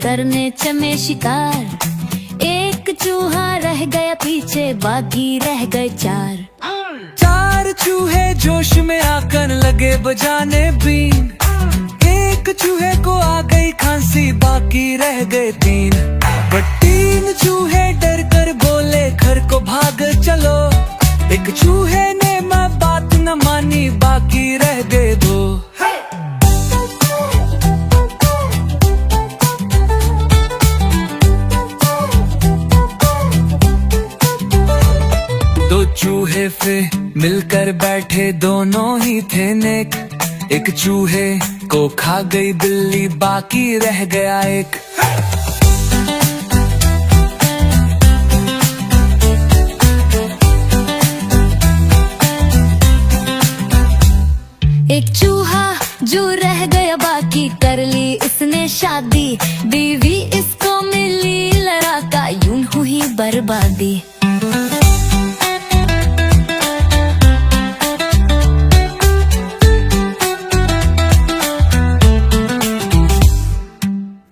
करने चमे शिकार। एक चूहा रह गया पीछे, बाकी रह गए चार। चार चूहे जोश में आकर लगे बजाने बीन। एक चूहे को आ गई खांसी, बाकी रह गए तीन। बट तीन चूहे डर कर बोले घर को भाग चलो। एक चूहे ने माँ बात न मानी, बाकी रह गए दो। दो चूहे फिर मिलकर बैठे, दोनों ही थे नेक। एक चूहे को खा गई बिल्ली, बाकी रह गया एक। एक चूहा जो रह गया बाकी, कर ली इसने शादी। बीवी इसको मिली, लड़ाका यूं हुई बर्बादी।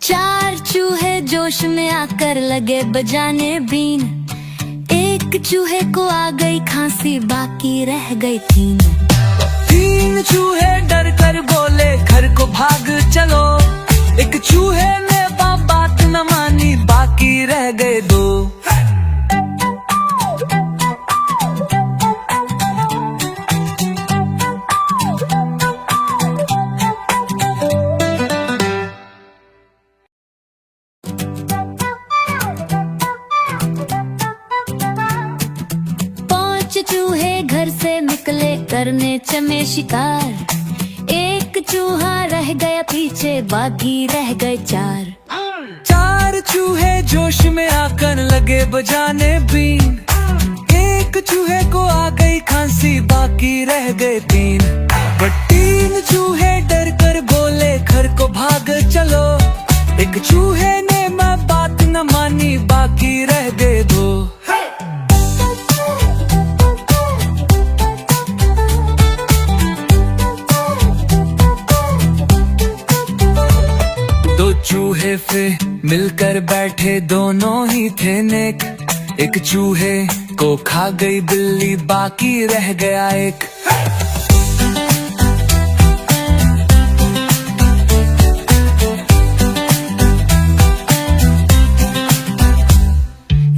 चार चूहे जोश में आकर लगे बजाने बीन। एक चूहे को आ गई खांसी, बाकी रह गई तीन। तीन चूहे डर कर बोले घर को भाग चलो। एक चूहे ने बात न मानी, बाकी रह गए दो। पांच चूहे घर से निकले करने चमे शिकार। एक चूहा रह गया पीछे, बाकी रह गए चार। चार चूहे जोश में आकर लगे बजाने बीन। एक चूहे को आ गई खांसी, बाकी रह गए तीन। बट तीन चूहे डर कर बोले घर को भाग चलो। एक चूहे ने माँ बात न मानी, बाकी रह गए दो। दो चूहे फिर मिलकर बैठे, दोनों ही थे नेक। एक चूहे को खा गई बिल्ली, बाकी रह गया एक।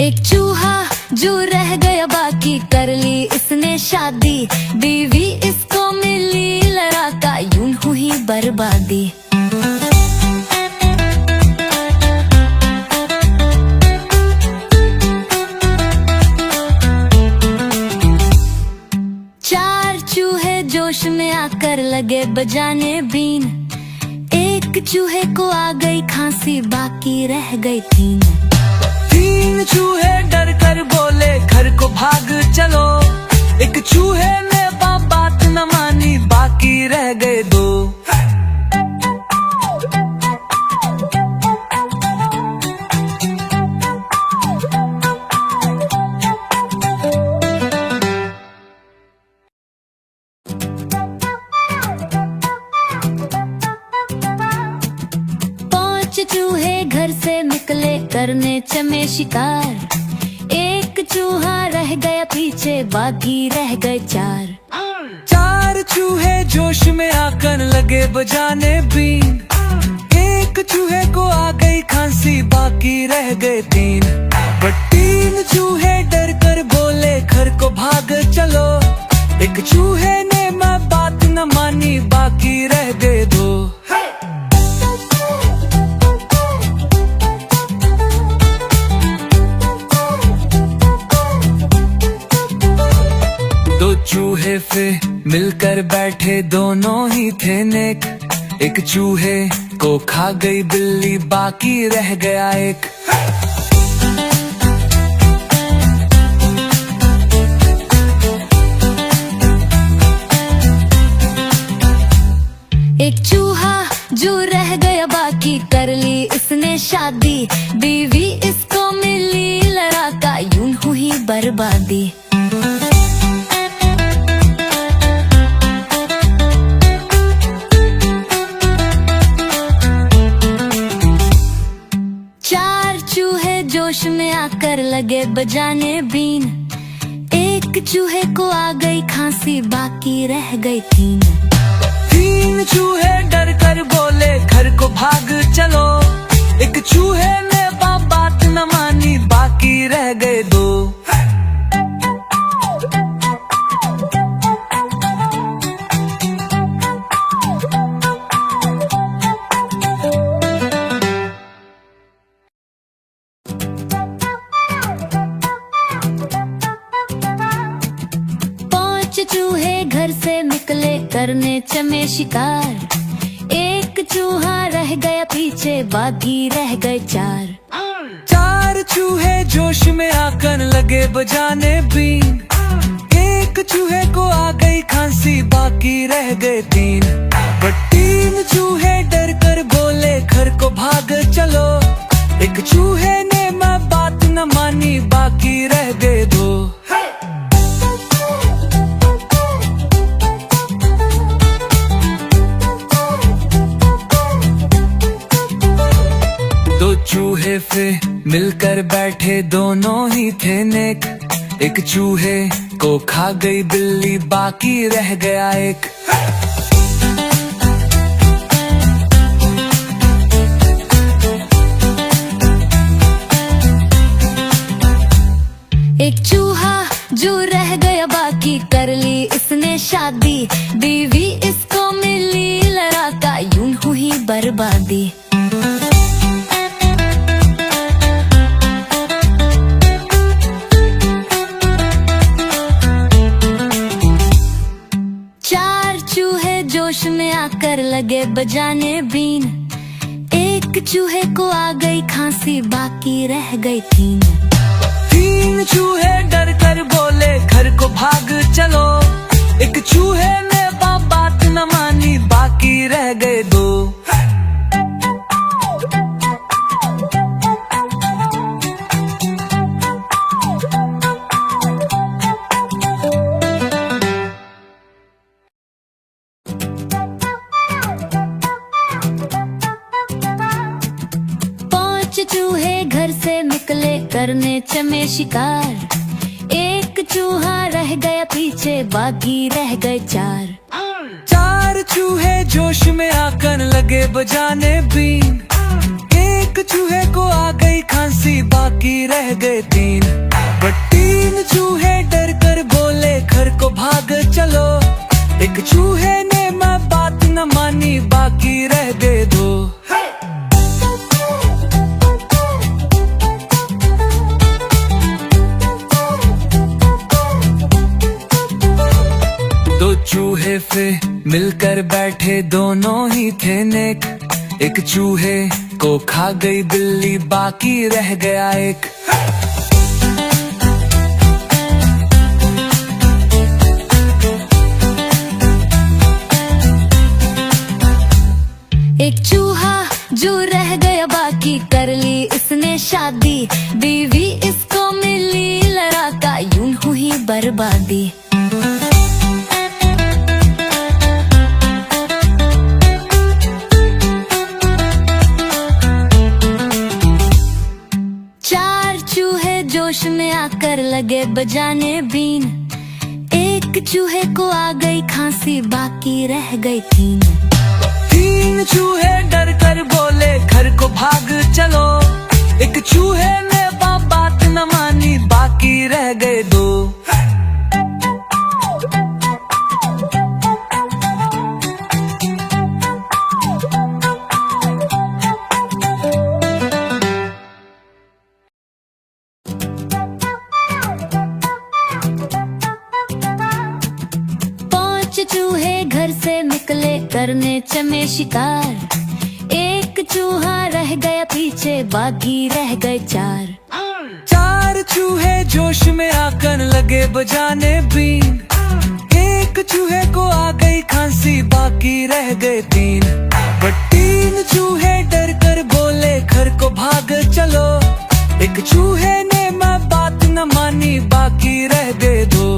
एक चूहा जो रह गया बाकी, कर ली इसने शादी। बीवी इसको मिली, लड़ाका यूं हुई बर्बादी। चार चूहे जोश में आकर लगे बजाने बीन। एक चूहे को आ गई खांसी, बाकी रह गई तीन। तीन चूहे डर कर बोले घर को भाग चलो। एक चूहे ने बात न मानी, बाकी रह गए दो। पांच चूहे घर से निकले करने चमे शिकार। एक चूहा रह गया पीछे, बाकी रह गए चार। चार चूहे जोश में आकर लगे बजाने बीन। एक चूहे को आ गई खांसी, बाकी रह गए तीन। बट तीन चूहे डर कर बोले घर को भाग चलो। एक चूहे ने माँ बात न मानी, बाकी रह गए दो। दो चूहे फिर मिलकर बैठे, दोनों ही थे नेक। एक चूहे को खा गई बिल्ली, बाकी रह गया एक। एक चूहा जो रह गया बाकी, कर ली इसने शादी। बीवी इसको मिली, लड़ाका यूं हुई बर्बादी। जोश में आकर लगे बजाने बीन। एक चूहे को आ गई खांसी, बाकी रह गई तीन। तीन चूहे डर कर बोले घर को भाग चलो। एक चूहे ने बात न मानी, बाकी रह गए दो। चूहे घर से निकले करने चमे शिकार। एक चूहा रह गया पीछे, बाकी रह गए चार। चार चूहे जोश में आकर लगे बजाने बीन। एक चूहे को आ गई खांसी, बाकी रह गए तीन। बट तीन चूहे डर कर बोले घर को भाग चलो। एक चूहे ने बात न मानी, बाकी रह गए दो। दो चूहे फिर मिलकर बैठे, दोनों ही थे नेक। एक चूहे को खा गई बिल्ली, बाकी रह गया एक। एक चूहा जो रह गया बाकी, कर ली इसने शादी। बीवी इसको मिली, लड़ाका यूं हुई बर्बादी। चार चूहे जोश में आकर लगे बजाने बीन। एक चूहे को आ गई खांसी, बाकी रह गई तीन। तीन चूहे डर कर बोले घर को भाग चलो। एक चूहे ने बात न मानी, बाकी रह गए दो। चूहे घर से निकले करने चमे शिकार। एक चूहा रह गया पीछे, बाकी रह गए चार। चार चूहे जोश में आकर लगे बजाने बीन। एक चूहे को आ गई खांसी, बाकी रह गए तीन। बट तीन चूहे डर कर बोले घर को भाग चलो। एक चूहे ने बात न मानी, बाकी रह गए दो। दो चूहे फिर मिलकर बैठे, दोनों ही थे नेक। एक चूहे को खा गई बिल्ली, बाकी रह गया एक। एक चूहा जो रह गया बाकी, कर ली इसने शादी। बीवी इसको मिली, लड़ाका यूं हुई बर्बादी। चार चूहे जोश में आकर लगे बजाने बीन। एक चूहे को आ गई खांसी, बाकी रह गई तीन। तीन चूहे डर कर बोले घर को भाग चलो। एक चूहे ने बात न मानी, बाकी रह गए दो। चूहे घर से निकले करने चमे शिकार। एक चूहा रह गया पीछे, बाकी रह गए चार। चार चूहे जोश में आकर लगे बजाने बीन। एक चूहे को आ गई खांसी, बाकी रह गए तीन। बट तीन चूहे डर कर बोले घर को भाग चलो। एक चूहे ने बात न मानी, बाकी रह गए दो।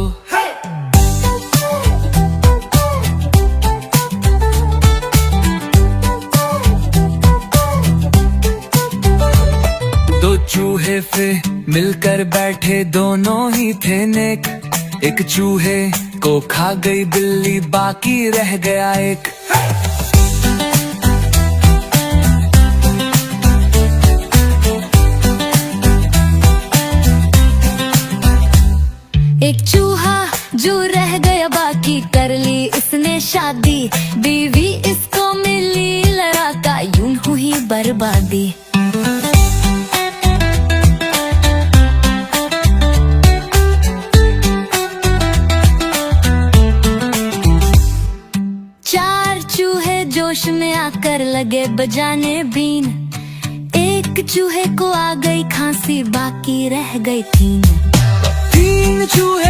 चूहे फिर थे दोनों ही थे नेक। एक चूहे को खा गई बिल्ली, बाकी रह गया एक। एक चूहा जो रह गया बाकी, कर ली इसने शादी, बीवी इसको मिली लड़ाका, यूं हुई बर्बादी। चार चूहे जोश में आकर लगे बजाने बीन, एक चूहे को आ गई खांसी, बाकी रह गई तीन। तीन चूहे